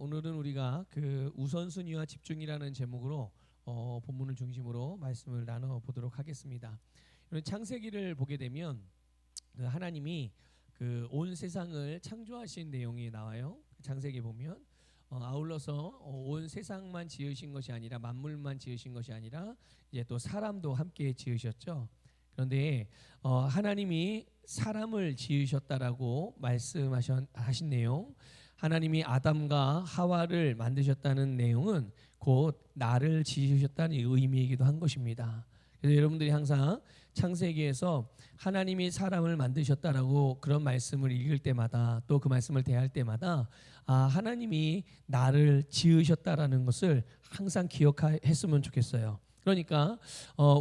오늘은 우리가 그 우선순위와 집중이라는 제목으로 본문을 중심으로 말씀을 나눠 보도록 하겠습니다. 창세기를 보게 되면 그 하나님이 그 온 세상을 창조하신 내용이 나와요. 창세기 보면 아울러서 온 세상만 지으신 것이 아니라 만물만 지으신 것이 아니라 이제 또 사람도 함께 지으셨죠. 그런데 하나님이 사람을 지으셨다라고 말씀하신 내용, 하나님이 아담과 하와를 만드셨다는 내용은 곧 나를 지으셨다는 의미이기도 한 것입니다. 그래서 여러분들이 항상 창세기에서 하나님이 사람을 만드셨다라고 그런 말씀을 읽을 때마다 또 그 말씀을 대할 때마다 하나님이 나를 지으셨다라는 것을 항상 기억했으면 좋겠어요. 그러니까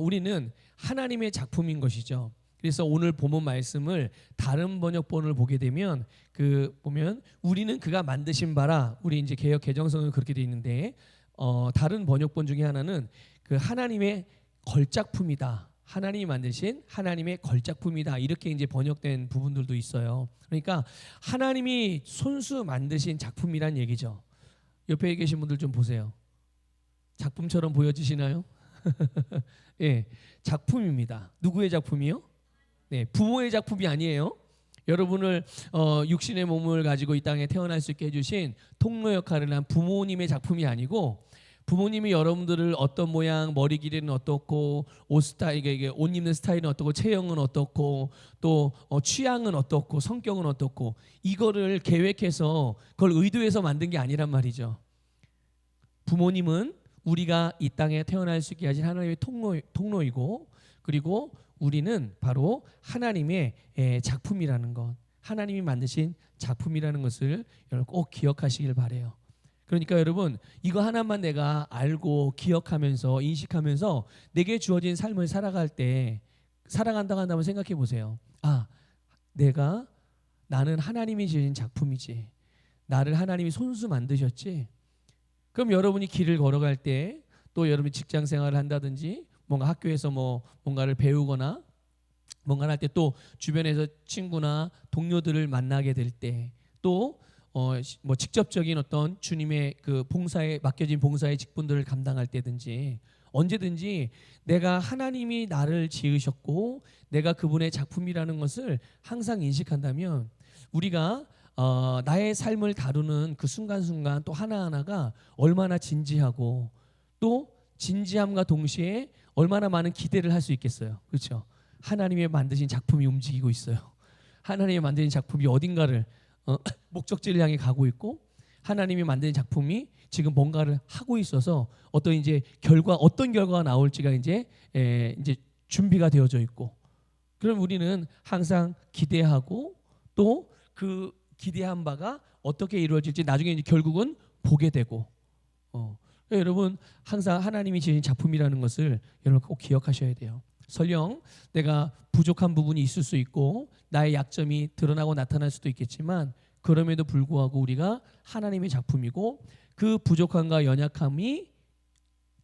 우리는 하나님의 작품인 것이죠. 그래서 오늘 본문 말씀을 다른 번역본을 보게 되면 보면 우리는 그가 만드신 바라, 우리 이제 개역 개정성은 그렇게 돼 있는데 다른 번역본 중에 하나는 그 하나님의 걸작품이다. 하나님이 만드신 하나님의 걸작품이다. 이렇게 이제 번역된 부분들도 있어요. 그러니까 하나님이 손수 만드신 작품이란 얘기죠. 옆에 계신 분들 좀 보세요. 작품처럼 보여지시나요? 예, 작품입니다. 누구의 작품이요? 네, 부모의 작품이 아니에요. 여러분을 육신의 몸을 가지고 이 땅에 태어날 수 있게 해주신 통로 역할을 한 부모님의 작품이 아니고, 부모님이 여러분들을 어떤 모양, 머리 길이는 어떻고, 옷 스타일, 이게 옷 입는 스타일은 어떻고, 체형은 어떻고, 또 취향은 어떻고, 성격은 어떻고, 이거를 계획해서 그걸 의도해서 만든 게 아니란 말이죠. 부모님은 우리가 이 땅에 태어날 수 있게 하신 하나님의 통로이고, 그리고 우리는 바로 하나님의 작품이라는 것, 하나님이 만드신 작품이라는 것을 여러분 꼭 기억하시길 바래요. 그러니까 여러분, 이거 하나만 내가 알고 기억하면서 인식하면서 내게 주어진 삶을 살아간다고 한다면 생각해 보세요. 나는 하나님이 지은 작품이지, 나를 하나님이 손수 만드셨지. 그럼 여러분이 길을 걸어갈 때, 또 여러분이 직장 생활을 한다든지 뭔가 학교에서 뭔가를 배우거나 뭔가를 할 때, 또 주변에서 친구나 동료들을 만나게 될 때, 또 직접적인 어떤 주님의 그 봉사에 맡겨진 봉사의 직분들을 감당할 때든지, 언제든지 내가 하나님이 나를 지으셨고 내가 그분의 작품이라는 것을 항상 인식한다면, 우리가 나의 삶을 다루는 그 순간순간 또 하나하나가 얼마나 진지하고, 또 진지함과 동시에 얼마나 많은 기대를 할 수 있겠어요. 그렇죠? 하나님의 만드신 작품이 움직이고 있어요. 하나님의 만드신 작품이 어딘가를 목적지를 향해 가고 있고, 하나님이 만든 작품이 지금 뭔가를 하고 있어서 어떤 결과가 나올지가 이제 준비가 되어져 있고, 그럼 우리는 항상 기대하고, 또 그 기대한 바가 어떻게 이루어질지 나중에 이제 결국은 보게 되고, 여러분 항상 하나님이 지은 작품이라는 것을 여러분 꼭 기억하셔야 돼요. 설령 내가 부족한 부분이 있을 수 있고 나의 약점이 드러나고 나타날 수도 있겠지만, 그럼에도 불구하고 우리가 하나님의 작품이고, 그 부족함과 연약함이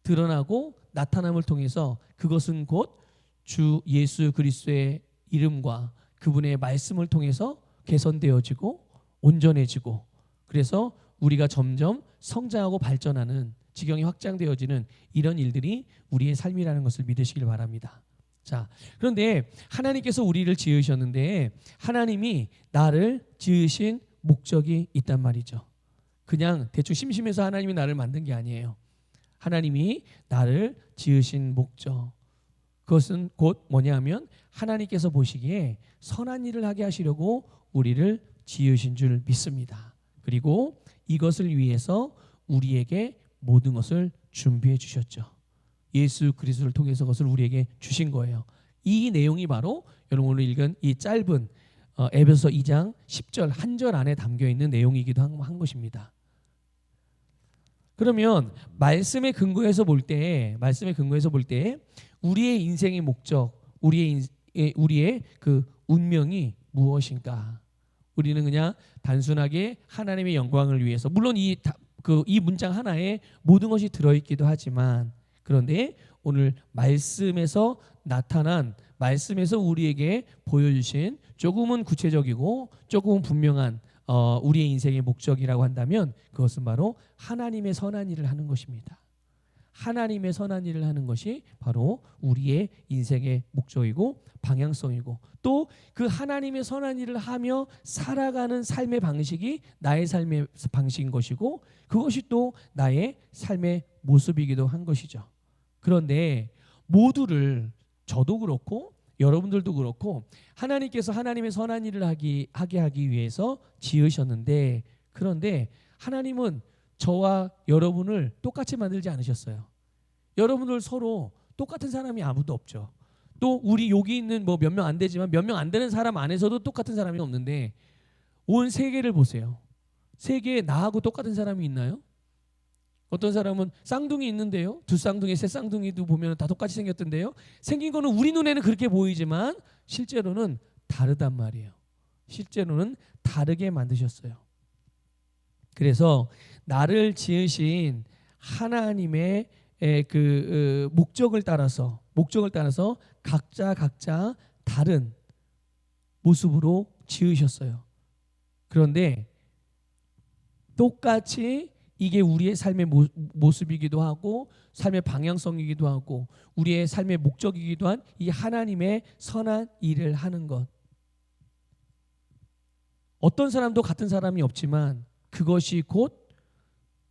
드러나고 나타남을 통해서 그것은 곧 주 예수 그리스도의 이름과 그분의 말씀을 통해서 개선되어지고 온전해지고, 그래서 우리가 점점 성장하고 발전하는, 지경이 확장되어지는 이런 일들이 우리의 삶이라는 것을 믿으시길 바랍니다. 자, 그런데 하나님께서 우리를 지으셨는데 하나님이 나를 지으신 목적이 있단 말이죠. 그냥 대충 심심해서 하나님이 나를 만든 게 아니에요. 하나님이 나를 지으신 목적, 그것은 곧 뭐냐면 하나님께서 보시기에 선한 일을 하게 하시려고 우리를 지으신 줄 믿습니다. 그리고 이것을 위해서 우리에게 모든 것을 준비해 주셨죠. 예수 그리스도를 통해서 그것을 우리에게 주신 거예요. 이 내용이 바로 여러분 오늘 읽은 이 짧은 에베소서 2장 10절 한 절 안에 담겨 있는 내용이기도 한 것입니다. 그러면 말씀에 근거해서 볼 때 우리의 인생의 목적, 우리의 그 운명이 무엇인가? 우리는 그냥 단순하게 하나님의 영광을 위해서, 물론 이 문장 하나에 모든 것이 들어있기도 하지만, 그런데 오늘 말씀에서 우리에게 보여주신 조금은 구체적이고 조금은 분명한 우리의 인생의 목적이라고 한다면 그것은 바로 하나님의 선한 일을 하는 것입니다. 하나님의 선한 일을 하는 것이 바로 우리의 인생의 목적이고 방향성이고 또 그 하나님의 선한 일을 하며 살아가는 삶의 방식이 나의 삶의 방식인 것이고 그것이 또 나의 삶의 모습이기도 한 것이죠. 그런데 모두를 저도 그렇고 여러분들도 그렇고 하나님께서 하나님의 선한 일을 하게 하기 위해서 지으셨는데 그런데 하나님은 저와 여러분을 똑같이 만들지 않으셨어요. 여러분들 서로 똑같은 사람이 아무도 없죠. 또 우리 여기 있는 뭐 몇 명 안 되지만 몇 명 안 되는 사람 안에서도 똑같은 사람이 없는데 온 세계를 보세요. 세계에 나하고 똑같은 사람이 있나요? 어떤 사람은 쌍둥이 있는데요. 두 쌍둥이, 세 쌍둥이도 보면 다 똑같이 생겼던데요. 생긴 거는 우리 눈에는 그렇게 보이지만 실제로는 다르단 말이에요. 실제로는 다르게 만드셨어요. 그래서 나를 지으신 하나님의 목적을 따라서 각자 다른 모습으로 지으셨어요. 그런데 똑같이 이게 우리의 삶의 모습이기도 하고 삶의 방향성이기도 하고 우리의 삶의 목적이기도 한 이 하나님의 선한 일을 하는 것. 어떤 사람도 같은 사람이 없지만 그것이 곧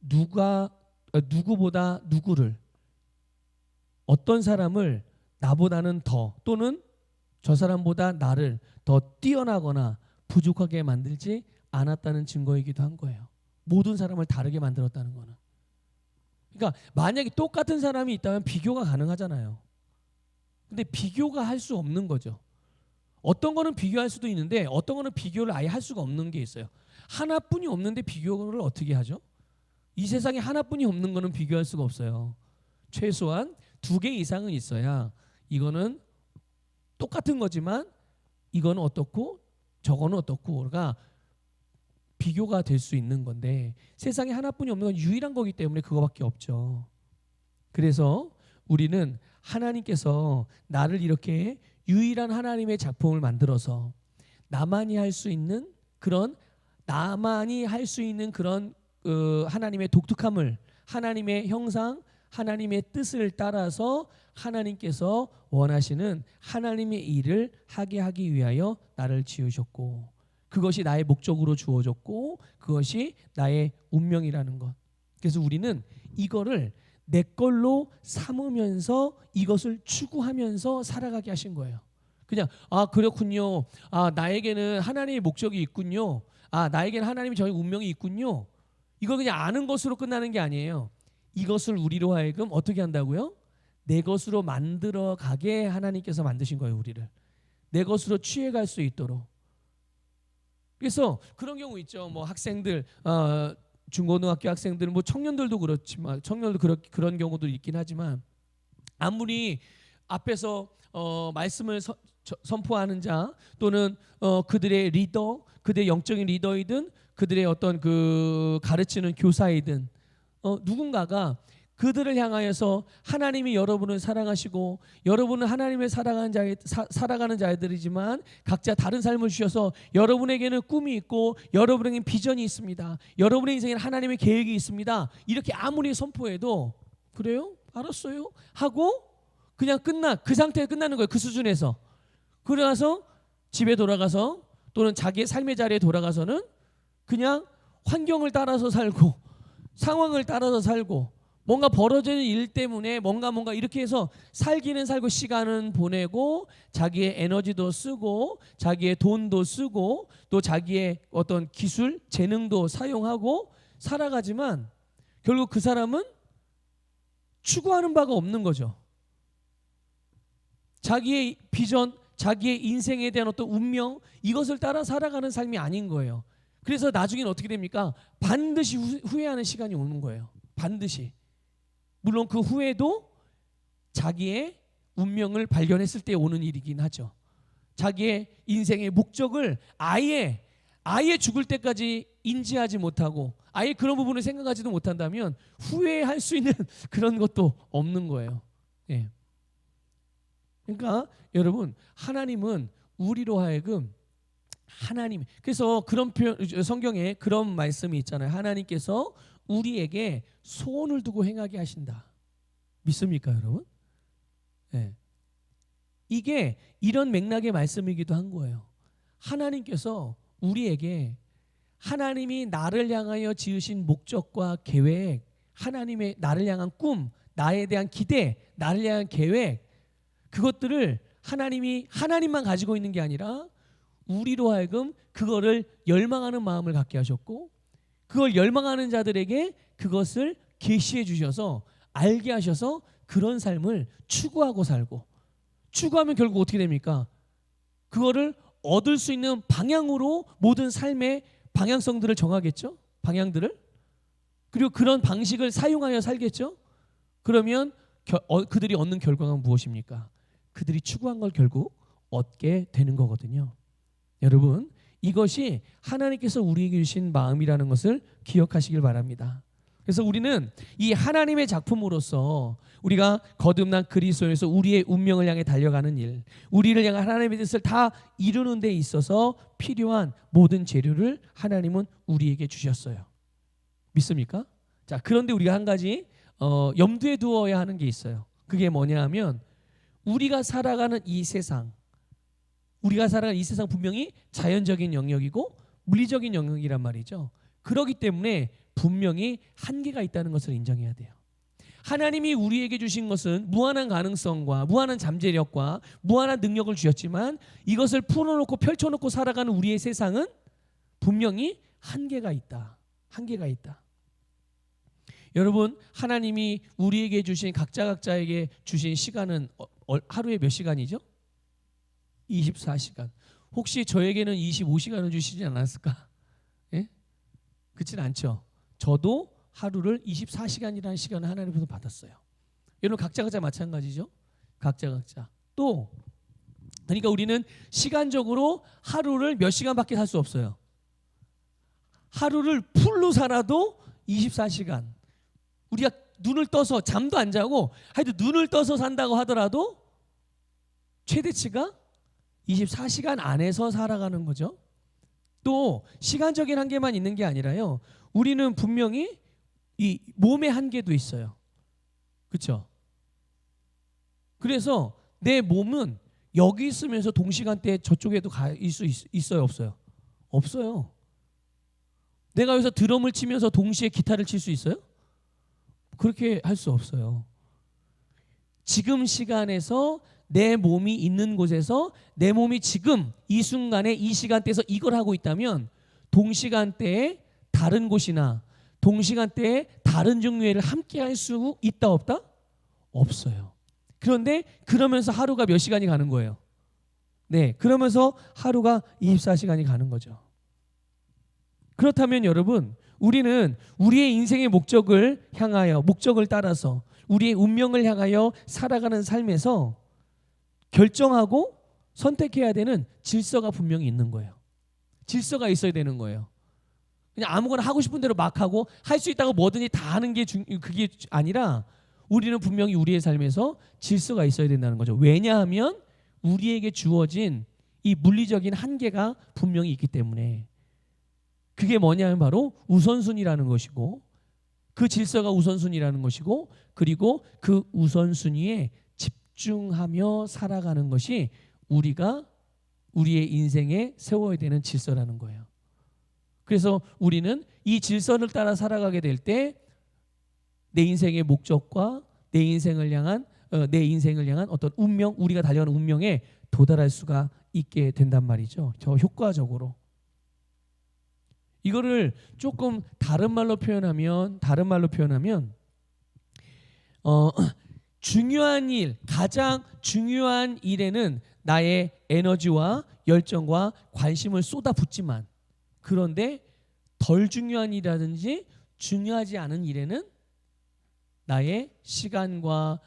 누구보다 누구를 어떤 사람을 나보다는 더 또는 저 사람보다 나를 더 뛰어나거나 부족하게 만들지 않았다는 증거이기도 한 거예요. 모든 사람을 다르게 만들었다는 거는. 그러니까 만약에 똑같은 사람이 있다면 비교가 가능하잖아요. 근데 비교가 할 수 없는 거죠. 어떤 거는 비교할 수도 있는데 어떤 거는 비교를 아예 할 수가 없는 게 있어요. 하나뿐이 없는데 비교를 어떻게 하죠? 이 세상에 하나뿐이 없는 거는 비교할 수가 없어요. 최소한 2개 이상은 있어야 이거는 똑같은 거지만 이거는 어떻고 저거는 어떻고 그러니까 비교가 될 수 있는 건데 세상에 하나뿐이 없는 건 유일한 거기 때문에 그거밖에 없죠. 그래서 우리는 하나님께서 나를 이렇게 유일한 하나님의 작품을 만들어서 나만이 할 수 있는 그런 하나님의 독특함을 하나님의 형상 하나님의 뜻을 따라서 하나님께서 원하시는 하나님의 일을 하게 하기 위하여 나를 지으셨고 그것이 나의 목적으로 주어졌고 그것이 나의 운명이라는 것. 그래서 우리는 이거를 내 걸로 삼으면서 이것을 추구하면서 살아가게 하신 거예요. 그냥 그렇군요. 나에게는 하나님의 목적이 있군요. 나에게는 하나님의 저의 운명이 있군요. 이걸 그냥 아는 것으로 끝나는 게 아니에요. 이것을 우리로 하여금 어떻게 한다고요? 내 것으로 만들어 가게 하나님께서 만드신 거예요. 우리를 내 것으로 취해갈 수 있도록. 그래서 그런 경우 있죠. 뭐 학생들 중고등학교 학생들 뭐 청년들도 그렇지만 청년도 그런 경우도 있긴 하지만 아무리 앞에서 말씀을 선포하는 자 또는 그들의 리더, 그들의 영적인 리더이든 그들의 어떤 그 가르치는 교사이든 누군가가 그들을 향하여서 하나님이 여러분을 사랑하시고 여러분은 하나님을 살아가는 자들이지만 각자 다른 삶을 주셔서 여러분에게는 꿈이 있고 여러분에게는 비전이 있습니다. 여러분의 인생에는 하나님의 계획이 있습니다. 이렇게 아무리 선포해도 그래요? 알았어요? 하고 그냥 그 상태에 끝나는 거예요. 그 수준에서. 그러나서 집에 돌아가서 또는 자기의 삶의 자리에 돌아가서는 그냥 환경을 따라서 살고 상황을 따라서 살고 뭔가 벌어지는 일 때문에 뭔가 이렇게 해서 살기는 살고 시간은 보내고 자기의 에너지도 쓰고 자기의 돈도 쓰고 또 자기의 어떤 기술, 재능도 사용하고 살아가지만 결국 그 사람은 추구하는 바가 없는 거죠. 자기의 비전, 자기의 인생에 대한 어떤 운명 이것을 따라 살아가는 삶이 아닌 거예요. 그래서 나중에는 어떻게 됩니까? 반드시 후회하는 시간이 오는 거예요. 반드시. 물론 그 후회도 자기의 운명을 발견했을 때 오는 일이긴 하죠. 자기의 인생의 목적을 아예 죽을 때까지 인지하지 못하고 아예 그런 부분을 생각하지도 못한다면 후회할 수 있는 그런 것도 없는 거예요. 예. 그러니까 여러분 하나님은 우리로 하여금 하나님. 그래서 그런 표현, 성경에 그런 말씀이 있잖아요. 하나님께서 우리에게 소원을 두고 행하게 하신다. 믿습니까, 여러분? 네. 이게 이런 맥락의 말씀이기도 한 거예요. 하나님께서 우리에게 하나님이 나를 향하여 지으신 목적과 계획, 하나님의 나를 향한 꿈, 나에 대한 기대, 나를 향한 계획, 그것들을 하나님만 가지고 있는 게 아니라 우리로 하여금 그거를 열망하는 마음을 갖게 하셨고, 그걸 열망하는 자들에게 그것을 계시해 주셔서 알게 하셔서 그런 삶을 추구하고 살고, 추구하면 결국 어떻게 됩니까? 그거를 얻을 수 있는 방향으로 모든 삶의 방향성들을 정하겠죠? 방향들을. 그리고 그런 방식을 사용하여 살겠죠? 그러면 그들이 얻는 결과가 무엇입니까? 그들이 추구한 걸 결국 얻게 되는 거거든요. 여러분, 이것이 하나님께서 우리에게 주신 마음이라는 것을 기억하시길 바랍니다. 그래서 우리는 이 하나님의 작품으로서 우리가 거듭난 그리스도에서 우리의 운명을 향해 달려가는 일, 우리를 향한 하나님의 뜻을 다 이루는 데 있어서 필요한 모든 재료를 하나님은 우리에게 주셨어요. 믿습니까? 자, 그런데 우리가 한 가지 염두에 두어야 하는 게 있어요. 그게 뭐냐 하면 우리가 살아가는 이 세상 분명히 자연적인 영역이고 물리적인 영역이란 말이죠. 그렇기 때문에 분명히 한계가 있다는 것을 인정해야 돼요. 하나님이 우리에게 주신 것은 무한한 가능성과 무한한 잠재력과 무한한 능력을 주셨지만 이것을 풀어놓고 펼쳐놓고 살아가는 우리의 세상은 분명히 한계가 있다. 한계가 있다. 여러분, 하나님이 우리에게 주신 각자에게 주신 시간은 하루에 몇 시간이죠? 24시간. 혹시 저에게는 25시간을 주시지 않았을까? 예? 그렇진 않죠. 저도 하루를 24시간이라는 시간을 하나님께서 받았어요. 여러분, 각자 마찬가지죠. 각자. 또 그러니까 우리는 시간적으로 하루를 몇 시간밖에 살 수 없어요. 하루를 풀로 살아도 24시간. 우리가 눈을 떠서 잠도 안 자고 하여튼 눈을 떠서 산다고 하더라도 최대치가 24시간 안에서 살아가는 거죠. 또 시간적인 한계만 있는 게 아니라요. 우리는 분명히 이 몸의 한계도 있어요. 그렇죠? 그래서 내 몸은 여기 있으면서 동시간대에 저쪽에도 갈 수 있어요, 없어요? 없어요. 내가 여기서 드럼을 치면서 동시에 기타를 칠 수 있어요? 그렇게 할 수 없어요. 지금 시간에서 내 몸이 있는 곳에서 내 몸이 지금 이 순간에 이 시간대에서 이걸 하고 있다면 동시간대에 다른 곳이나 동시간대에 다른 종류를 함께 할 수 있다 없다? 없어요. 그런데 그러면서 하루가 몇 시간이 가는 거예요? 네, 그러면서 하루가 24시간이 가는 거죠. 그렇다면 여러분, 우리는 우리의 인생의 목적을 따라서 우리의 운명을 향하여 살아가는 삶에서 결정하고 선택해야 되는 질서가 분명히 있는 거예요. 질서가 있어야 되는 거예요. 그냥 아무거나 하고 싶은 대로 막 하고 할 수 있다고 뭐든지 다 하는 게 그게 아니라 우리는 분명히 우리의 삶에서 질서가 있어야 된다는 거죠. 왜냐하면 우리에게 주어진 이 물리적인 한계가 분명히 있기 때문에. 그게 뭐냐면 바로 우선순위라는 것이고, 그 질서가 우선순위라는 것이고, 그리고 그 우선순위에 집중하며 살아가는 것이 우리가 우리의 인생에 세워야 되는 질서라는 거예요. 그래서 우리는 이 질서를 따라 살아가게 될 때 내 인생의 목적과 내 인생을 향한 어떤 운명, 우리가 달려가는 운명에 도달할 수가 있게 된단 말이죠. 저 효과적으로. 이거를 조금 다른 말로 표현하면 중요한 일, 가장 중요한 일에는 나의 에너지와 열정과 관심을 쏟아붓지만, 그런데 덜 중요한 일이라든지 중요하지 않은 일에는 나의 시간과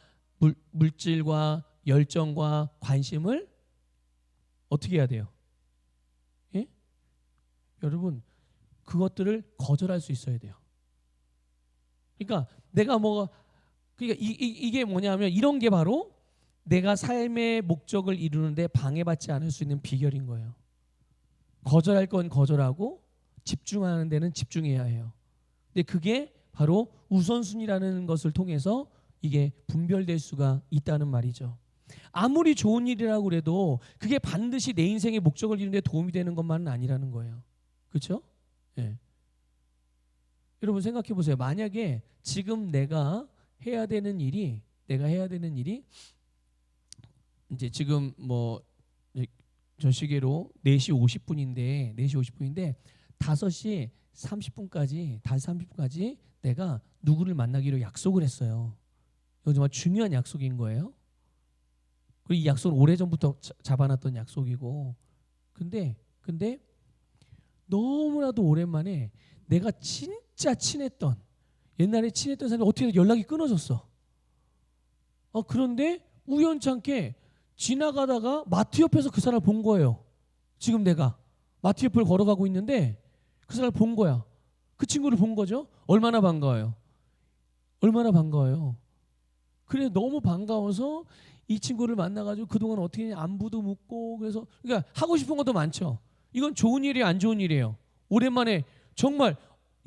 물질과 열정과 관심을 어떻게 해야 돼요? 예? 여러분, 그것들을 거절할 수 있어야 돼요. 그러니까 이게 뭐냐면 이런 게 바로 내가 삶의 목적을 이루는데 방해받지 않을 수 있는 비결인 거예요. 거절할 건 거절하고 집중하는 데는 집중해야 해요. 근데 그게 바로 우선순위라는 것을 통해서 이게 분별될 수가 있다는 말이죠. 아무리 좋은 일이라고 그래도 그게 반드시 내 인생의 목적을 이루는 데 도움이 되는 것만은 아니라는 거예요. 그렇죠? 예. 여러분 생각해 보세요. 만약에 지금 내가 해야 되는 일이 이제 지금 뭐 저 시계로 4시 50분인데 5시 30분까지 내가 누구를 만나기로 약속을 했어요. 이건 정말 중요한 약속인 거예요. 그리고 이 약속은 오래전부터 잡아놨던 약속이고 근데 너무나도 오랜만에 내가 진짜 옛날에 친했던 사람이 어떻게 연락이 끊어졌어. 그런데 우연찮게 지나가다가 마트 옆에서 그 사람을 본 거예요. 지금 내가 마트 옆을 걸어가고 있는데 그 사람을 본 거야. 그 친구를 본 거죠. 얼마나 반가워요. 그래 너무 반가워서 이 친구를 만나가지고 그동안 어떻게 했냐 안부도 묻고 그러니까 하고 싶은 것도 많죠. 이건 좋은 일이에요, 안 좋은 일이에요? 오랜만에 정말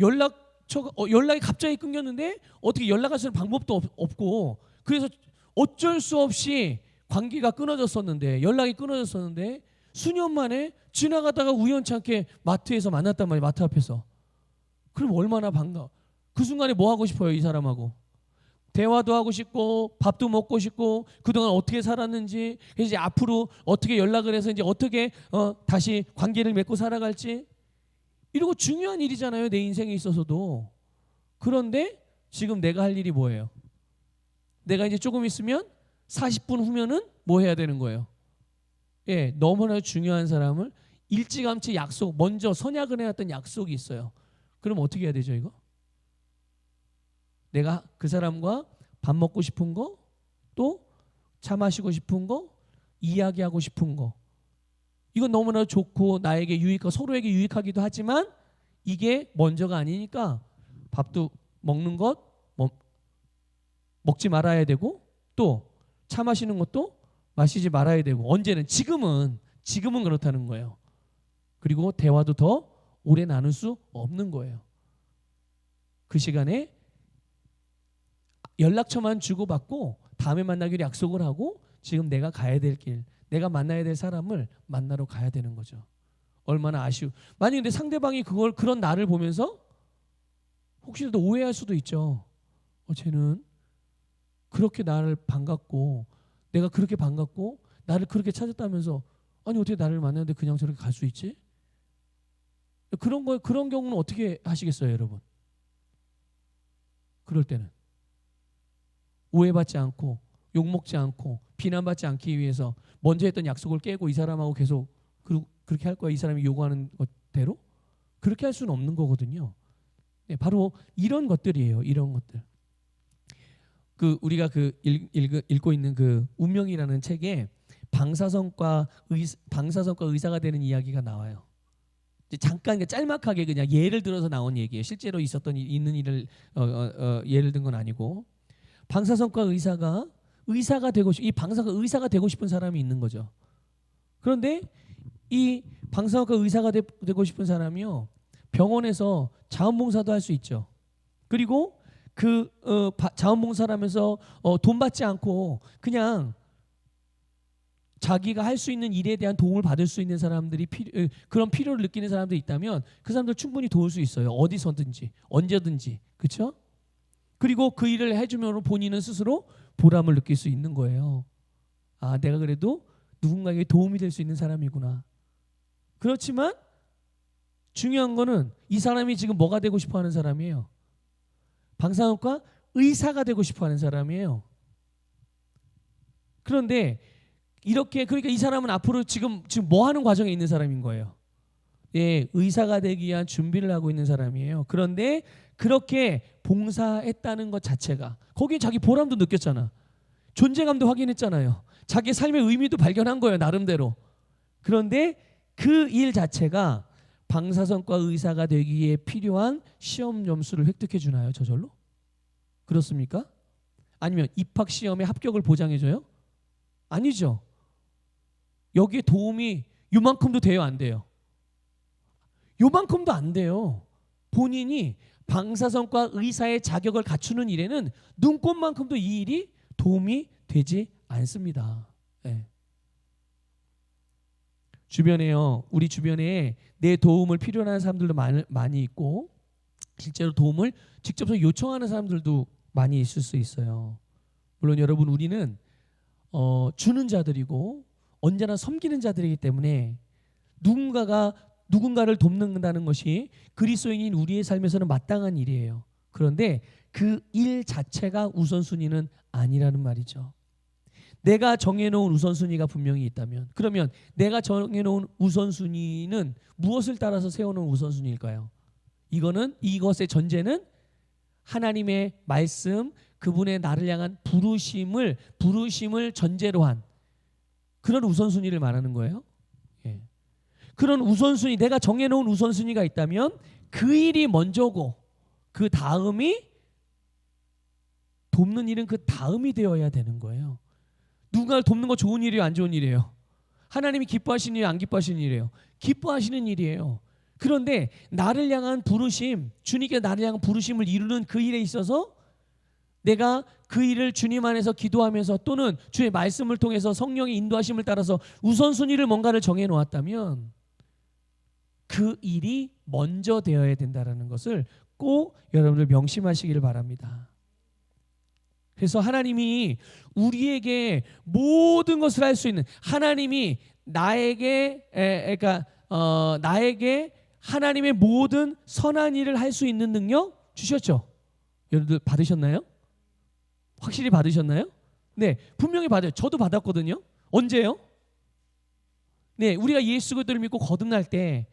연락이 갑자기 끊겼는데 어떻게 연락할 수 있는 방법도 없고 그래서 어쩔 수 없이 관계가 끊어졌었는데 연락이 끊어졌었는데 수년 만에 지나가다가 우연찮게 마트에서 만났단 말이에요. 마트 앞에서. 그럼 얼마나 반가워. 그 순간에 뭐 하고 싶어요, 이 사람하고? 대화도 하고 싶고 밥도 먹고 싶고 그동안 어떻게 살았는지 이제 앞으로 어떻게 연락을 해서 이제 어떻게 다시 관계를 맺고 살아갈지 이러고 중요한 일이잖아요, 내 인생에 있어서도. 그런데 지금 내가 할 일이 뭐예요? 내가 이제 조금 있으면 40분 후면은 뭐 해야 되는 거예요? 예, 너무나 중요한 사람을 일찌감치 먼저 선약을 해놨던 약속이 있어요. 그럼 어떻게 해야 되죠, 이거? 내가 그 사람과 밥 먹고 싶은 거, 또 차 마시고 싶은 거, 이야기하고 싶은 거. 이건 너무나 좋고 나에게 유익하고 서로에게 유익하기도 하지만 이게 먼저가 아니니까 밥도 먹는 것 먹지 말아야 되고 또 차 마시는 것도 마시지 말아야 되고 언제는 지금은 그렇다는 거예요. 그리고 대화도 더 오래 나눌 수 없는 거예요. 그 시간에 연락처만 주고받고 다음에 만나기로 약속을 하고 지금 내가 가야 될 길, 내가 만나야 될 사람을 만나러 가야 되는 거죠. 얼마나 아쉬워. 만약에 근데 상대방이 그런 나를 보면서 혹시라도 오해할 수도 있죠. 쟤는 그렇게 나를 반갑고 내가 그렇게 반갑고 나를 그렇게 찾았다면서 아니 어떻게 나를 만났는데 그냥 저렇게 갈 수 있지? 그런 경우는 어떻게 하시겠어요, 여러분? 그럴 때는 오해받지 않고 욕먹지 않고 비난받지 않기 위해서 먼저 했던 약속을 깨고 이 사람하고 계속 그렇게 할 거야. 이 사람이 요구하는 것대로 그렇게 할 수는 없는 거거든요. 네, 바로 이런 것들이에요. 이런 것들. 우리가 읽고 있는 그 운명이라는 책에 방사선과 의사가 되는 이야기가 나와요. 잠깐 짤막하게 그냥 예를 들어서 나온 얘기예요. 실제로 있는 일을 예를 든 건 아니고 방사선과 의사가 되고 이 방사선과 의사가 되고 싶은 사람이 있는 거죠. 그런데 이 방사선과 의사가 되고 싶은 사람이요 병원에서 자원봉사도 할 수 있죠. 그리고 자원봉사를 하면서 돈 받지 않고 그냥 자기가 할 수 있는 일에 대한 도움을 받을 수 있는 사람들이 그런 필요를 느끼는 사람들이 있다면 그 사람들 충분히 도울 수 있어요. 어디서든지 언제든지. 그렇죠? 그리고 그 일을 해주면 본인은 스스로 보람을 느낄 수 있는 거예요. 아, 내가 그래도 누군가에게 도움이 될 수 있는 사람이구나. 그렇지만 중요한 거는 이 사람이 지금 뭐가 되고 싶어 하는 사람이에요? 방사선과 의사가 되고 싶어 하는 사람이에요. 그런데 그러니까 이 사람은 앞으로 지금 뭐 하는 과정에 있는 사람인 거예요? 예, 의사가 되기 위한 준비를 하고 있는 사람이에요. 그런데 그렇게 봉사했다는 것 자체가 거기에 자기 보람도 느꼈잖아. 존재감도 확인했잖아요. 자기 삶의 의미도 발견한 거예요, 나름대로. 그런데 그 일 자체가 방사선과 의사가 되기에 필요한 시험 점수를 획득해 주나요, 저절로? 그렇습니까? 아니면 입학 시험에 합격을 보장해 줘요? 아니죠. 여기에 도움이 요만큼도 돼요, 안 돼요? 요만큼도 안 돼요. 본인이 방사선과 의사의 자격을 갖추는 일에는 눈꼽만큼도 이 일이 도움이 되지 않습니다. 네. 주변에요, 우리 주변에 내 도움을 필요로 하는 사람들도 많이 있고, 실제로 도움을 직접 요청하는 사람들도 많이 있을 수 있어요. 물론 여러분, 우리는 주는 자들이고 언제나 섬기는 자들이기 때문에 누군가를 돕는다는 것이 그리스도인인 우리의 삶에서는 마땅한 일이에요. 그런데 그 일 자체가 우선순위는 아니라는 말이죠. 내가 정해놓은 우선순위가 분명히 있다면, 그러면 내가 정해놓은 우선순위는 무엇을 따라서 세워놓은 우선순위일까요? 이것의 전제는 하나님의 말씀, 그분의 나를 향한 부르심을 전제로 한 그런 우선순위를 말하는 거예요. 예. 그런 우선순위, 내가 정해놓은 우선순위가 있다면 그 일이 먼저고 그 다음이, 돕는 일은 그 다음이 되어야 되는 거예요. 누군가를 돕는 거 좋은 일이에요, 안 좋은 일이에요? 하나님이 기뻐하시는 일이에요, 안 기뻐하시는 일이에요? 기뻐하시는 일이에요. 그런데 나를 향한 부르심, 주님께 나를 향한 부르심을 이루는 그 일에 있어서 내가 그 일을 주님 안에서 기도하면서 또는 주의 말씀을 통해서 성령의 인도하심을 따라서 우선순위를 뭔가를 정해놓았다면 그 일이 먼저 되어야 된다는 것을 꼭 여러분들 명심하시기를 바랍니다. 그래서 하나님이 우리에게 모든 것을 할 수 있는, 하나님이 나에게 하나님의 모든 선한 일을 할 수 있는 능력 주셨죠? 여러분들 받으셨나요? 확실히 받으셨나요? 네, 분명히 받아요. 저도 받았거든요. 언제요? 네, 우리가 예수 그리스도를 믿고 거듭날 때,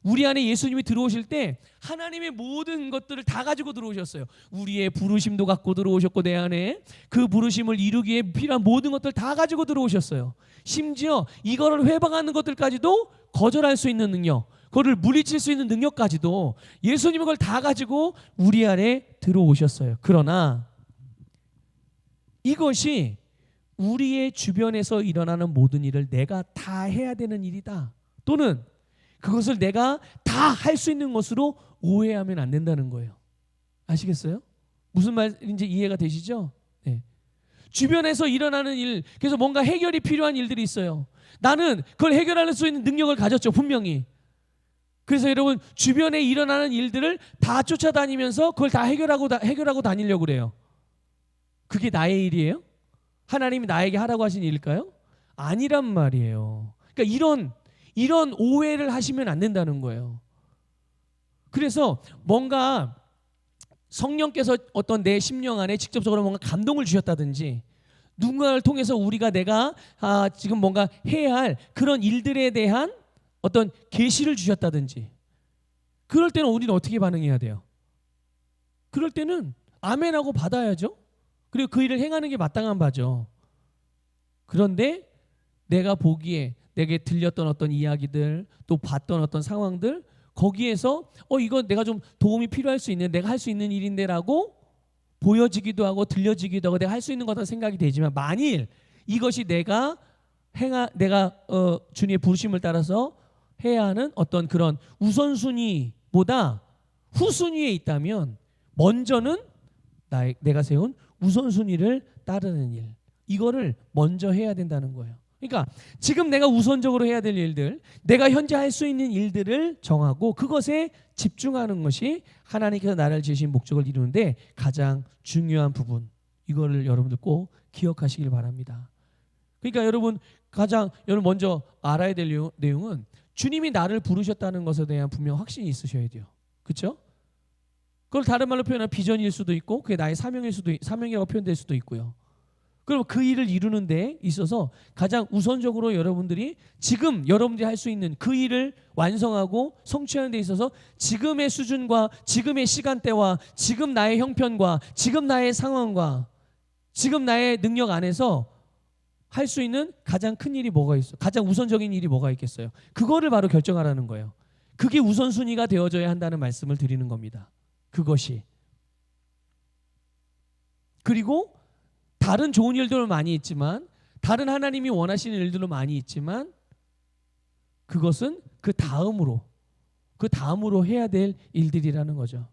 우리 안에 예수님이 들어오실 때 하나님의 모든 것들을 다 가지고 들어오셨어요. 우리의 부르심도 갖고 들어오셨고, 내 안에 그 부르심을 이루기 위해 필요한 모든 것들 다 가지고 들어오셨어요. 심지어 이거를 회방하는 것들까지도 거절할 수 있는 능력, 그거를 물리칠 수 있는 능력까지도 예수님이 그걸 다 가지고 우리 안에 들어오셨어요. 그러나 이것이 우리의 주변에서 일어나는 모든 일을 내가 다 해야 되는 일이다, 또는 그것을 내가 다 할 수 있는 것으로 오해하면 안 된다는 거예요. 아시겠어요? 무슨 말인지 이해가 되시죠? 네. 주변에서 일어나는 일, 그래서 뭔가 해결이 필요한 일들이 있어요. 나는 그걸 해결할 수 있는 능력을 가졌죠, 분명히. 그래서 여러분, 주변에 일어나는 일들을 다 쫓아다니면서 그걸 다 해결하고 다니려고 그래요. 그게 나의 일이에요? 하나님이 나에게 하라고 하신 일일까요? 아니란 말이에요. 그러니까 이런 오해를 하시면 안 된다는 거예요. 그래서 뭔가 성령께서 어떤 내 심령 안에 직접적으로 뭔가 감동을 주셨다든지, 누군가를 통해서 내가 지금 뭔가 해야 할 그런 일들에 대한 어떤 계시를 주셨다든지, 그럴 때는 우리는 어떻게 반응해야 돼요? 그럴 때는 아멘하고 받아야죠. 그리고 그 일을 행하는 게 마땅한 바죠. 그런데 내가 보기에 내게 들렸던 어떤 이야기들, 또 봤던 어떤 상황들, 거기에서 이거 내가 좀 도움이 필요할 수 있는, 내가 할 수 있는 일인데라고 보여지기도 하고 들려지기도 하고 내가 할 수 있는 거다 생각이 되지만, 만일 이것이 내가 주님의 부르심을 따라서 해야 하는 어떤 그런 우선순위보다 후순위에 있다면, 먼저는 내가 세운 우선순위를 따르는 일, 이거를 먼저 해야 된다는 거예요. 그러니까 지금 내가 우선적으로 해야 될 일들, 내가 현재 할 수 있는 일들을 정하고 그것에 집중하는 것이 하나님께서 나를 지으신 목적을 이루는데 가장 중요한 부분, 이거를 여러분들 꼭 기억하시길 바랍니다. 그러니까 여러분 먼저 알아야 될 내용은, 주님이 나를 부르셨다는 것에 대한 분명 확신이 있으셔야 돼요. 그렇죠? 그걸 다른 말로 표현하면 비전일 수도 있고, 그게 나의 사명이라고 표현될 수도 있고요. 그럼 그 일을 이루는 데 있어서 가장 우선적으로 여러분들이 지금 여러분들이 할 수 있는 그 일을 완성하고 성취하는 데 있어서 지금의 수준과 지금의 시간대와 지금 나의 형편과 지금 나의 상황과 지금 나의 능력 안에서 할 수 있는 가장 큰 일이 뭐가 있어요? 가장 우선적인 일이 뭐가 있겠어요? 그거를 바로 결정하라는 거예요. 그게 우선순위가 되어져야 한다는 말씀을 드리는 겁니다. 그것이. 그리고 다른 좋은 일들도 많이 있지만, 다른 하나님이 원하시는 일들도 많이 있지만, 그것은 그 다음으로 그 다음으로 해야 될 일들이라는 거죠.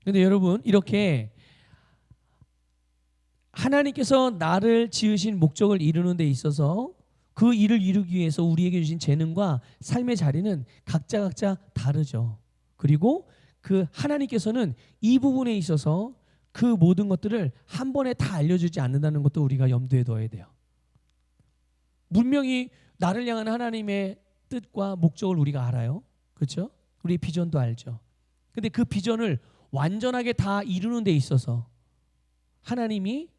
그런데 여러분, 이렇게 하나님께서 나를 지으신 목적을 이루는 데 있어서 그 일을 이루기 위해서 우리에게 주신 재능과 삶의 자리는 각자 다르죠. 그리고 그 하나님께서는 이 부분에 있어서 그 모든 것들을 한 번에 다 알려주지 않는다는 것도 우리가 염두에 둬야 돼요. 분명히 나를 향한 하나님의 뜻과 목적을 우리가 알아요. 그렇죠? 우리 비전도 알죠. 근데 그 비전을 완전하게 다 이루는 데 있어서 하나님이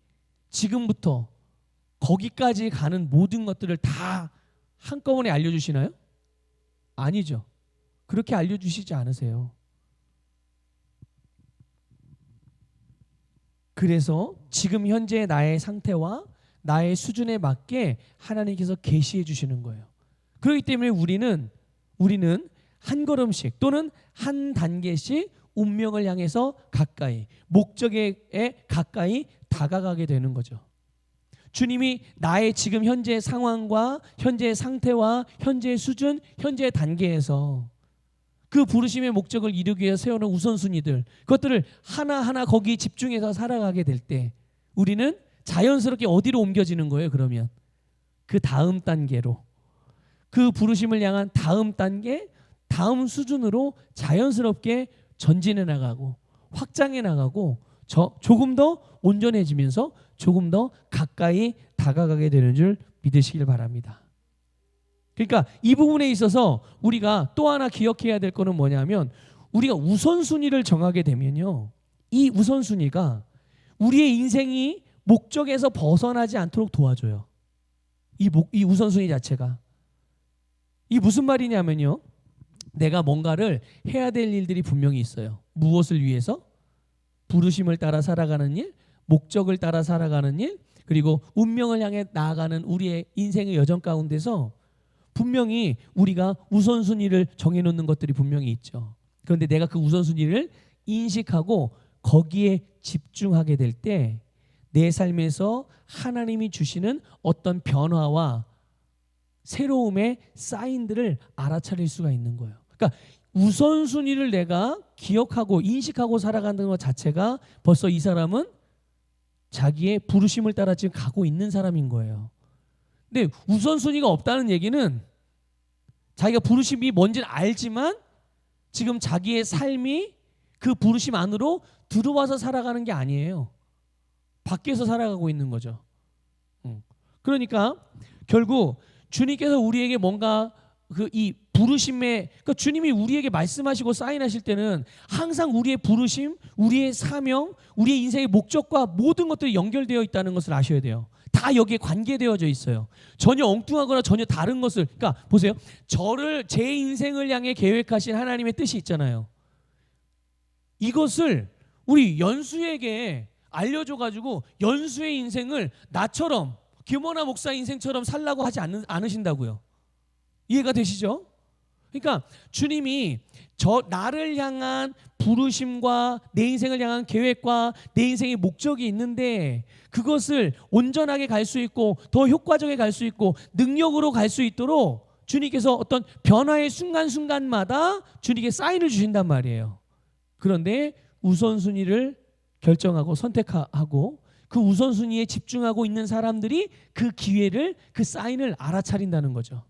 지금부터 거기까지 가는 모든 것들을 다 한꺼번에 알려주시나요? 아니죠. 그렇게 알려주시지 않으세요. 그래서 지금 현재 나의 상태와 나의 수준에 맞게 하나님께서 계시해 주시는 거예요. 그렇기 때문에 우리는 한 걸음씩 또는 한 단계씩 운명을 향해서 가까이, 목적에 가까이 다가가게 되는 거죠. 주님이 나의 지금 현재 상황과 현재의 상태와 현재의 수준, 현재의 단계에서 그 부르심의 목적을 이루기 위해 세워놓은 우선순위들, 그것들을 하나하나 거기 집중해서 살아가게 될 때 우리는 자연스럽게 어디로 옮겨지는 거예요? 그러면 그 다음 단계로, 그 부르심을 향한 다음 단계, 다음 수준으로 자연스럽게 전진해 나가고 확장해 나가고 조금 더 온전해지면서 조금 더 가까이 다가가게 되는 줄 믿으시길 바랍니다. 그러니까 이 부분에 있어서 우리가 또 하나 기억해야 될 거는 뭐냐면, 우리가 우선순위를 정하게 되면요, 이 우선순위가 우리의 인생이 목적에서 벗어나지 않도록 도와줘요. 이 우선순위 자체가. 이 무슨 말이냐면요, 내가 뭔가를 해야 될 일들이 분명히 있어요. 무엇을 위해서? 부르심을 따라 살아가는 일, 목적을 따라 살아가는 일, 그리고 운명을 향해 나아가는 우리의 인생의 여정 가운데서 분명히 우리가 우선순위를 정해놓는 것들이 분명히 있죠. 그런데 내가 그 우선순위를 인식하고 거기에 집중하게 될 때 내 삶에서 하나님이 주시는 어떤 변화와 새로움의 사인들을 알아차릴 수가 있는 거예요. 그러니까 우선순위를 내가 기억하고 인식하고 살아가는 것 자체가 벌써 이 사람은 자기의 부르심을 따라 지금 가고 있는 사람인 거예요. 근데 우선순위가 없다는 얘기는 자기가 부르심이 뭔지는 알지만 지금 자기의 삶이 그 부르심 안으로 들어와서 살아가는 게 아니에요. 밖에서 살아가고 있는 거죠. 그러니까 결국 주님께서 우리에게 뭔가 이 부르심에, 그러니까 주님이 우리에게 말씀하시고 사인하실 때는 항상 우리의 부르심, 우리의 사명, 우리의 인생의 목적과 모든 것들이 연결되어 있다는 것을 아셔야 돼요. 다 여기에 관계되어져 있어요. 전혀 엉뚱하거나 전혀 다른 것을, 그러니까 보세요. 제 인생을 향해 계획하신 하나님의 뜻이 있잖아요. 이것을 우리 연수에게 알려줘가지고 연수의 인생을 나처럼, 김원하 목사 인생처럼 살라고 하지 않으신다고요. 이해가 되시죠? 그러니까 주님이 나를 향한 부르심과 내 인생을 향한 계획과 내 인생의 목적이 있는데, 그것을 온전하게 갈 수 있고 더 효과적에 갈 수 있고 능력으로 갈 수 있도록 주님께서 어떤 변화의 순간순간마다 주님께 사인을 주신단 말이에요. 그런데 우선순위를 결정하고 선택하고 그 우선순위에 집중하고 있는 사람들이 그 기회를, 그 사인을 알아차린다는 거죠.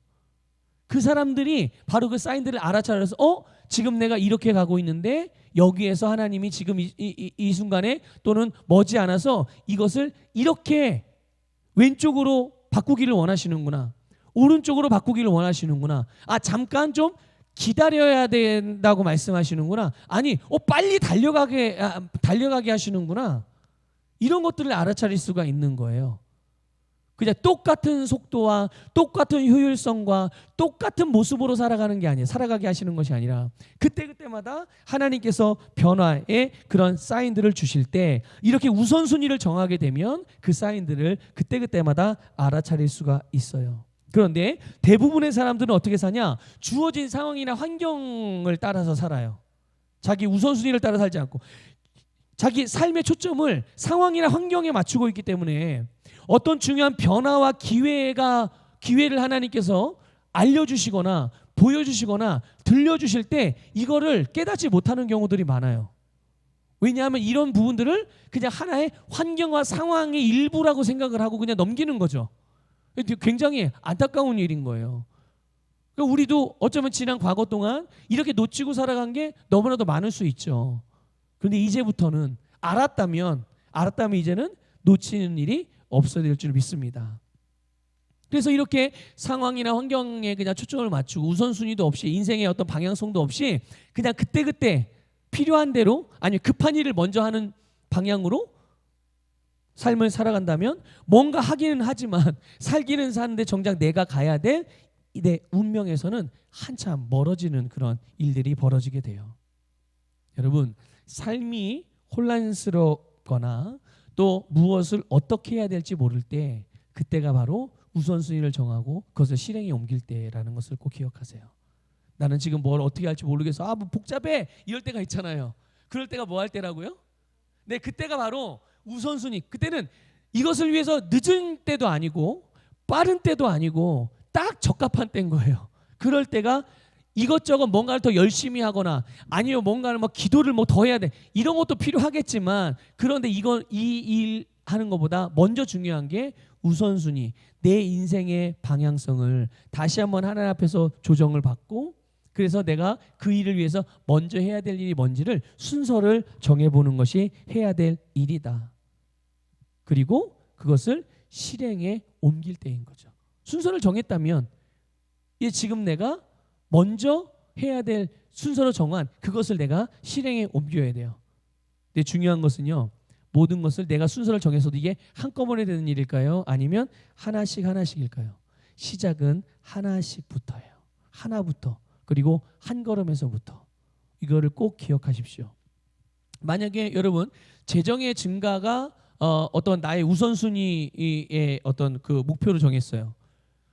그 사람들이 바로 그 사인들을 알아차려서 지금 내가 이렇게 가고 있는데 여기에서 하나님이 지금 이 순간에 또는 머지않아서 이것을 이렇게 왼쪽으로 바꾸기를 원하시는구나, 오른쪽으로 바꾸기를 원하시는구나, 잠깐 좀 기다려야 된다고 말씀하시는구나, 아니 빨리 달려가게 하시는구나, 이런 것들을 알아차릴 수가 있는 거예요. 그냥 똑같은 속도와 똑같은 효율성과 똑같은 모습으로 살아가는 게 아니에요. 살아가게 하시는 것이 아니라 그때그때마다 하나님께서 변화의 그런 사인들을 주실 때 이렇게 우선순위를 정하게 되면 그 사인들을 그때그때마다 알아차릴 수가 있어요. 그런데 대부분의 사람들은 어떻게 사냐? 주어진 상황이나 환경을 따라서 살아요. 자기 우선순위를 따라 살지 않고 자기 삶의 초점을 상황이나 환경에 맞추고 있기 때문에 어떤 중요한 변화와 기회를 하나님께서 알려주시거나 보여주시거나 들려주실 때 이거를 깨닫지 못하는 경우들이 많아요. 왜냐하면 이런 부분들을 그냥 하나의 환경과 상황의 일부라고 생각을 하고 그냥 넘기는 거죠. 굉장히 안타까운 일인 거예요. 우리도 어쩌면 지난 과거 동안 이렇게 놓치고 살아간 게 너무나도 많을 수 있죠. 그런데 이제부터는 알았다면 이제는 놓치는 일이 없어야 될 줄 믿습니다. 그래서 이렇게 상황이나 환경에 그냥 초점을 맞추고 우선순위도 없이 인생의 어떤 방향성도 없이 그냥 그때그때 필요한 대로 아니면 급한 일을 먼저 하는 방향으로 삶을 살아간다면 뭔가 하기는 하지만 살기는 사는데 정작 내가 가야 될 내 운명에서는 한참 멀어지는 그런 일들이 벌어지게 돼요. 여러분, 삶이 혼란스럽거나 또 무엇을 어떻게 해야 될지 모를 때 그때가 바로 우선순위를 정하고 그것을 실행에 옮길 때라는 것을 꼭 기억하세요. 나는 지금 뭘 어떻게 할지 모르겠어. 뭐 복잡해. 이럴 때가 있잖아요. 그럴 때가 뭐 할 때라고요? 네, 그때가 바로 우선순위. 그때는 이것을 위해서 늦은 때도 아니고 빠른 때도 아니고 딱 적합한 때인 거예요. 그럴 때가 이것저것 뭔가를 더 열심히 하거나 아니면 뭔가를 뭐 기도를 뭐 더 해야 돼. 이런 것도 필요하겠지만 그런데 이 일 하는 것보다 먼저 중요한 게 우선순위. 내 인생의 방향성을 다시 한번 하나님 앞에서 조정을 받고 그래서 내가 그 일을 위해서 먼저 해야 될 일이 뭔지를 순서를 정해보는 것이 해야 될 일이다. 그리고 그것을 실행에 옮길 때인 거죠. 순서를 정했다면 지금 내가 먼저 해야 될 순서로 정한 그것을 내가 실행에 옮겨야 돼요. 근데 중요한 것은요. 모든 것을 내가 순서를 정해서도 이게 한꺼번에 되는 일일까요? 아니면 하나씩일까요? 시작은 하나씩부터예요. 하나부터. 그리고 한 걸음에서부터. 이거를 꼭 기억하십시오. 만약에 여러분 재정의 증가가 어떤 나의 우선순위의 어떤 그 목표를 정했어요.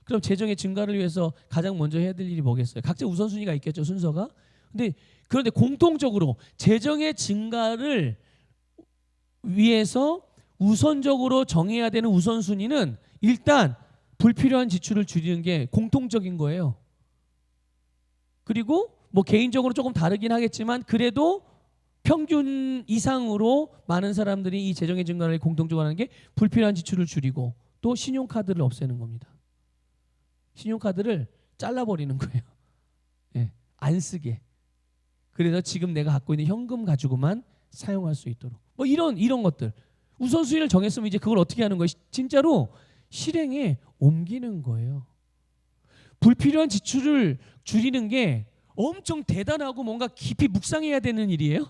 그럼 재정의 증가를 위해서 가장 먼저 해야 될 일이 뭐겠어요? 각자 우선순위가 있겠죠, 순서가. 그런데 공통적으로 재정의 증가를 위해서 우선적으로 정해야 되는 우선순위는 일단 불필요한 지출을 줄이는 게 공통적인 거예요. 그리고 뭐 개인적으로 조금 다르긴 하겠지만 그래도 평균 이상으로 많은 사람들이 이 재정의 증가를 공통적으로 하는 게 불필요한 지출을 줄이고 또 신용카드를 없애는 겁니다. 신용카드를 잘라버리는 거예요. 네, 안 쓰게. 그래서 지금 내가 갖고 있는 현금 가지고만 사용할 수 있도록. 뭐 이런 것들. 우선순위를 정했으면 이제 그걸 어떻게 하는 거예요? 진짜로 실행에 옮기는 거예요. 불필요한 지출을 줄이는 게 엄청 대단하고 뭔가 깊이 묵상해야 되는 일이에요?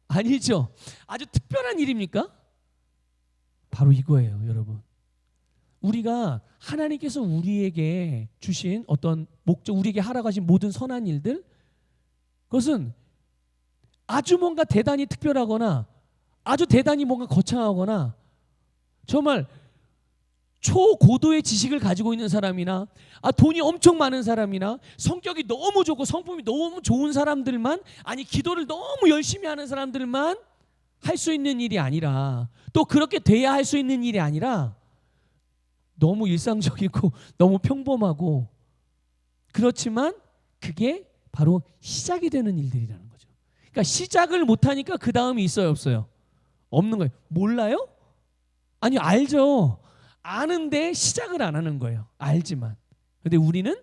아니죠. 아주 특별한 일입니까? 바로 이거예요, 여러분. 우리가 하나님께서 우리에게 주신 어떤 목적, 우리에게 하라고 하신 모든 선한 일들, 그것은 아주 뭔가 대단히 특별하거나 아주 대단히 뭔가 거창하거나 정말 초고도의 지식을 가지고 있는 사람이나 돈이 엄청 많은 사람이나 성격이 너무 좋고 성품이 너무 좋은 사람들만, 아니 기도를 너무 열심히 하는 사람들만 할 수 있는 일이 아니라, 또 그렇게 돼야 할 수 있는 일이 아니라 너무 일상적이고 너무 평범하고, 그렇지만 그게 바로 시작이 되는 일들이라는 거죠. 그러니까 시작을 못하니까 그 다음이 있어요, 없어요? 없는 거예요. 몰라요? 아니 알죠. 아는데 시작을 안 하는 거예요. 알지만. 그런데 우리는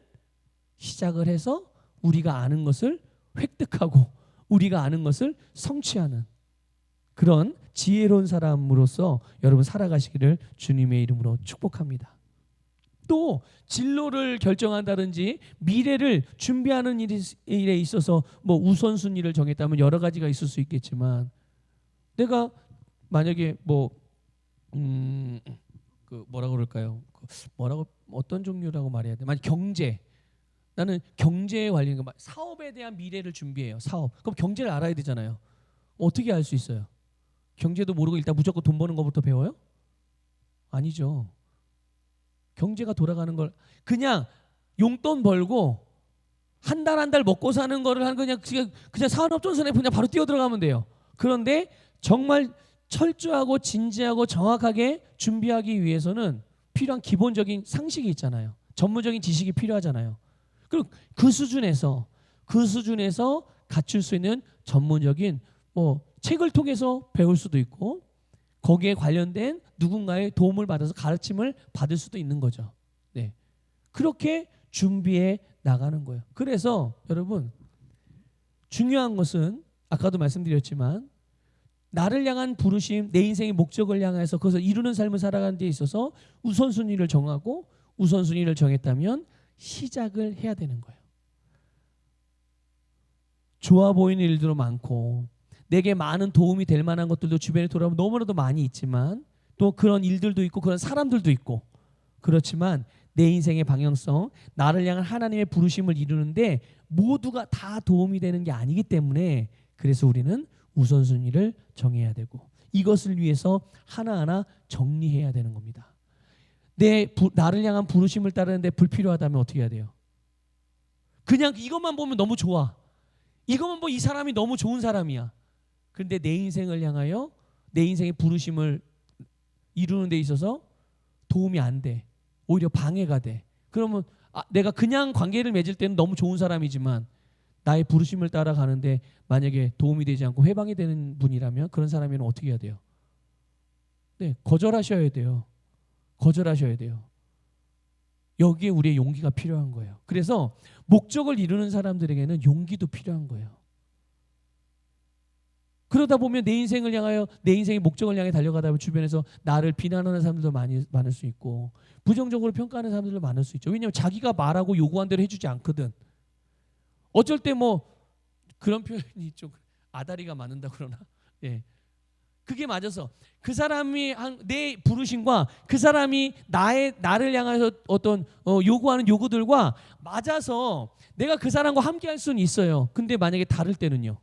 시작을 해서 우리가 아는 것을 획득하고 우리가 아는 것을 성취하는 그런 지혜로운 사람으로서 여러분 살아가시기를 주님의 이름으로 축복합니다. 또 진로를 결정한다든지 미래를 준비하는 일에 있어서 뭐 우선순위를 정했다면 여러 가지가 있을 수 있겠지만, 내가 만약에 뭐라고 그럴까요? 어떤 종류라고 말해야 돼? 만약 경제, 나는 경제에 관련 사업에 대한 미래를 준비해요. 사업. 그럼 경제를 알아야 되잖아요. 어떻게 알 수 있어요? 경제도 모르고 일단 무조건 돈 버는 것부터 배워요? 아니죠. 경제가 돌아가는 걸 그냥 용돈 벌고 한 달 한 달 먹고 사는 거를 그냥 산업전선에 그냥 바로 뛰어 들어가면 돼요. 그런데 정말 철저하고 진지하고 정확하게 준비하기 위해서는 필요한 기본적인 상식이 있잖아요. 전문적인 지식이 필요하잖아요. 그리고 그 수준에서 갖출 수 있는 전문적인 책을 통해서 배울 수도 있고 거기에 관련된 누군가의 도움을 받아서 가르침을 받을 수도 있는 거죠. 네. 그렇게 준비해 나가는 거예요. 그래서 여러분 중요한 것은 아까도 말씀드렸지만 나를 향한 부르심, 내 인생의 목적을 향해서 그것을 이루는 삶을 살아가는 데 있어서 우선순위를 정하고 우선순위를 정했다면 시작을 해야 되는 거예요. 좋아 보이는 일들도 많고 내게 많은 도움이 될 만한 것들도 주변에 돌아보면 너무나도 많이 있지만 또 그런 일들도 있고 그런 사람들도 있고 그렇지만 내 인생의 방향성, 나를 향한 하나님의 부르심을 이루는데 모두가 다 도움이 되는 게 아니기 때문에 그래서 우리는 우선순위를 정해야 되고 이것을 위해서 하나하나 정리해야 되는 겁니다. 나를 향한 부르심을 따르는데 불필요하다면 어떻게 해야 돼요? 그냥 이것만 보면 너무 좋아. 이것만 보면 이 사람이 너무 좋은 사람이야. 그런데 내 인생을 향하여 내 인생의 부르심을 이루는 데 있어서 도움이 안 돼. 오히려 방해가 돼. 그러면 내가 그냥 관계를 맺을 때는 너무 좋은 사람이지만 나의 부르심을 따라가는데 만약에 도움이 되지 않고 회방이 되는 분이라면 그런 사람이면 어떻게 해야 돼요? 네, 거절하셔야 돼요. 거절하셔야 돼요. 여기에 우리의 용기가 필요한 거예요. 그래서 목적을 이루는 사람들에게는 용기도 필요한 거예요. 그러다 보면 내 인생을 향하여 내 인생의 목적을 향해 달려가다 보면 주변에서 나를 비난하는 사람들도 많을 수 있고 부정적으로 평가하는 사람들도 많을 수 있죠. 왜냐하면 자기가 말하고 요구한 대로 해주지 않거든. 어쩔 때 그런 표현이 좀 아다리가 맞는다 그러나 예. 그게 맞아서 그 사람이 내 부르심과 그 사람이 나를 향해서 어떤 요구하는 요구들과 맞아서 내가 그 사람과 함께 할 수는 있어요. 근데 만약에 다를 때는요.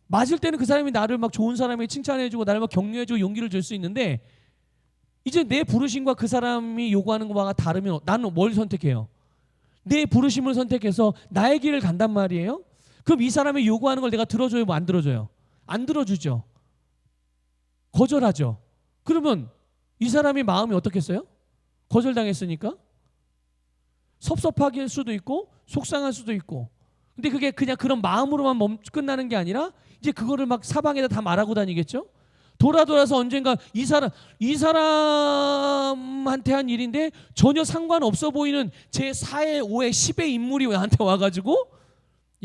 맞을 때는 그 사람이 나를 막 좋은 사람에게 칭찬해주고 나를 막 격려해주고 용기를 줄 수 있는데 이제 내 부르심과 그 사람이 요구하는 것과 다르면 나는 뭘 선택해요? 내 부르심을 선택해서 나의 길을 간단 말이에요. 그럼 이 사람이 요구하는 걸 내가 들어줘요? 안 들어줘요? 안 들어주죠. 거절하죠. 그러면 이 사람의 마음이 어떻겠어요? 거절당했으니까 섭섭하게 할 수도 있고 속상할 수도 있고 근데 그게 그냥 그런 마음으로만 끝나는 게 아니라 이제 그거를 막 사방에다 다 말하고 다니겠죠? 돌아서 언젠가 이 사람한테 한 일인데 전혀 상관없어 보이는 제 4의 5의 10의 인물이 나한테 와가지고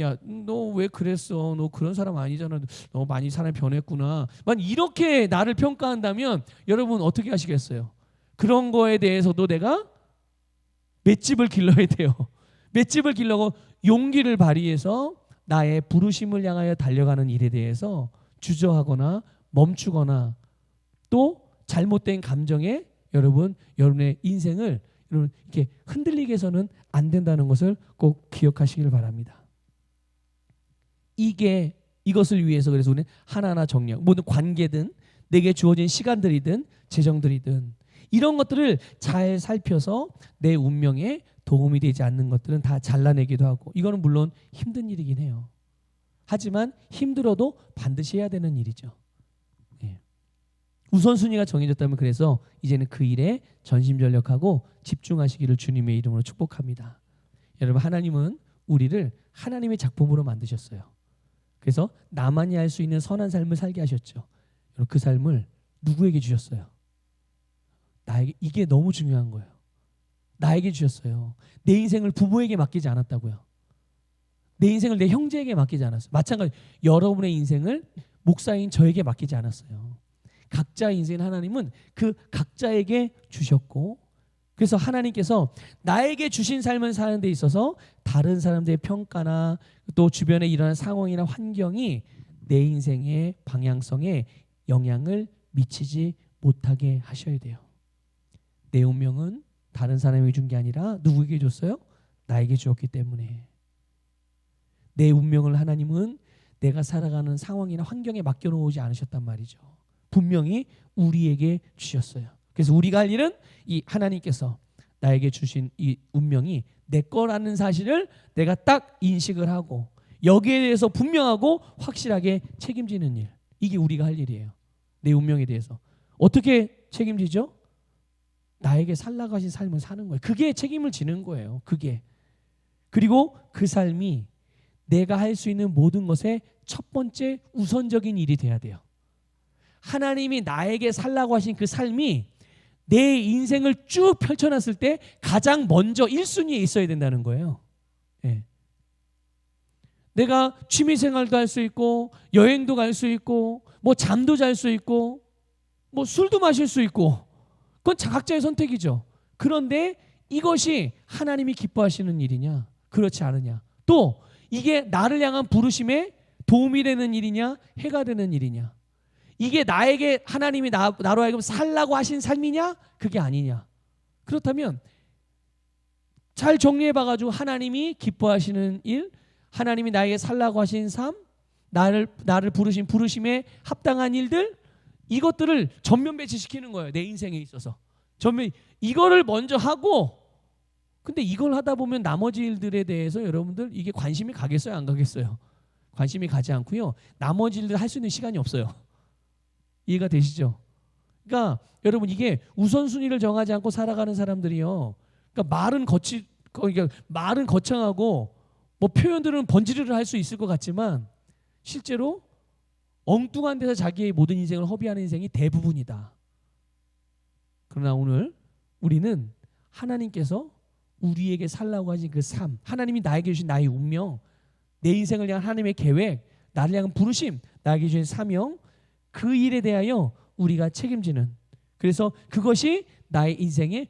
야, 너 왜 그랬어? 너 그런 사람 아니잖아. 너 많이 사람이 변했구나. 만 이렇게 나를 평가한다면 여러분 어떻게 하시겠어요? 그런 거에 대해서도 내가 맷집을 길러야 돼요. 맷집을 길러고 용기를 발휘해서 나의 부르심을 향하여 달려가는 일에 대해서 주저하거나 멈추거나 또 잘못된 감정에 여러분의 인생을 여러분 이렇게 흔들리게 해서는 안 된다는 것을 꼭 기억하시길 바랍니다. 이것을 위해서 그래서 우리는 하나하나 정리하고 모든 관계든 내게 주어진 시간들이든 재정들이든 이런 것들을 잘 살펴서 내 운명에 도움이 되지 않는 것들은 다 잘라내기도 하고 이거는 물론 힘든 일이긴 해요. 하지만 힘들어도 반드시 해야 되는 일이죠. 네. 우선순위가 정해졌다면 그래서 이제는 그 일에 전심전력하고 집중하시기를 주님의 이름으로 축복합니다. 여러분 하나님은 우리를 하나님의 작품으로 만드셨어요. 그래서 나만이 알 수 있는 선한 삶을 살게 하셨죠. 여러분 그 삶을 누구에게 주셨어요? 나에게. 이게 너무 중요한 거예요. 나에게 주셨어요. 내 인생을 부모에게 맡기지 않았다고요. 내 인생을 내 형제에게 맡기지 않았어요. 마찬가지 여러분의 인생을 목사인 저에게 맡기지 않았어요. 각자의 인생 하나님은 그 각자에게 주셨고 그래서 하나님께서 나에게 주신 삶을 사는 데 있어서 다른 사람들의 평가나 또 주변에 일어나는 상황이나 환경이 내 인생의 방향성에 영향을 미치지 못하게 하셔야 돼요. 내 운명은 다른 사람이 준 게 아니라 누구에게 줬어요? 나에게 주었기 때문에. 내 운명을 하나님은 내가 살아가는 상황이나 환경에 맡겨놓지 않으셨단 말이죠. 분명히 우리에게 주셨어요. 그래서 우리가 할 일은 이 하나님께서 나에게 주신 이 운명이 내 거라는 사실을 내가 딱 인식을 하고 여기에 대해서 분명하고 확실하게 책임지는 일. 이게 우리가 할 일이에요. 내 운명에 대해서. 어떻게 책임지죠? 나에게 살라가신 삶을 사는 거예요. 그게 책임을 지는 거예요. 그게. 그리고 그 삶이 내가 할 수 있는 모든 것의 첫 번째 우선적인 일이 돼야 돼요. 하나님이 나에게 살라고 하신 그 삶이 내 인생을 쭉 펼쳐놨을 때 가장 먼저 1순위에 있어야 된다는 거예요. 예. 내가 취미생활도 할 수 있고 여행도 갈 수 있고 뭐 잠도 잘 수 있고 뭐 술도 마실 수 있고 그건 각자의 선택이죠. 그런데 이것이 하나님이 기뻐하시는 일이냐? 그렇지 않으냐? 또 이게 나를 향한 부르심에 도움이 되는 일이냐? 해가 되는 일이냐? 이게 나에게 하나님이 나로 하여금 살라고 하신 삶이냐? 그게 아니냐? 그렇다면 잘 정리해 봐가지고 하나님이 기뻐하시는 일, 하나님이 나에게 살라고 하신 삶, 나를 부르신 부르심에 합당한 일들, 이것들을 전면 배치시키는 거예요. 내 인생에 있어서 이거를 먼저 하고, 근데 이걸 하다 보면 나머지 일들에 대해서 여러분들 이게 관심이 가겠어요, 안 가겠어요? 관심이 가지 않고요. 나머지 일들 할 수 있는 시간이 없어요. 이해가 되시죠? 그러니까 여러분 이게 우선순위를 정하지 않고 살아가는 사람들이요. 그러니까 말은 거창하고 뭐 표현들은 번지르르 할 수 있을 것 같지만 실제로 엉뚱한 데서 자기의 모든 인생을 허비하는 인생이 대부분이다. 그러나 오늘 우리는 하나님께서 우리에게 살라고 하신 그 삶, 하나님이 나에게 주신 나의 운명, 내 인생을 향한 하나님의 계획, 나를 향한 부르심, 나에게 주신 사명, 그 일에 대하여 우리가 책임지는, 그래서 그것이 나의 인생의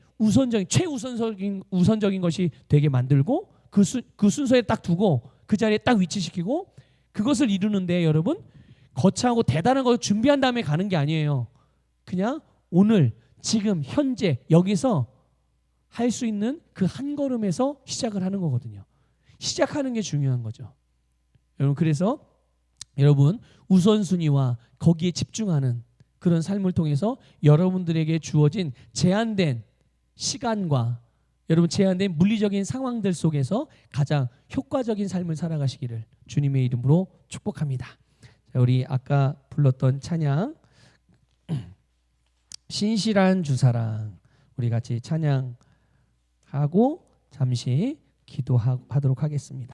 최우선적인 것이 되게 만들고 그 순서에 딱 두고 그 자리에 딱 위치시키고 그것을 이루는데 여러분 거창하고 대단한 걸 준비한 다음에 가는 게 아니에요. 그냥 오늘 지금 현재 여기서 할 수 있는 그 한 걸음에서 시작을 하는 거거든요. 시작하는 게 중요한 거죠. 여러분 그래서 여러분 우선순위와 거기에 집중하는 그런 삶을 통해서 여러분들에게 주어진 제한된 시간과 여러분 제한된 물리적인 상황들 속에서 가장 효과적인 삶을 살아가시기를 주님의 이름으로 축복합니다. 자, 우리 아까 불렀던 찬양 신실한 주사랑 우리 같이 찬양하고 잠시 기도하도록 하겠습니다.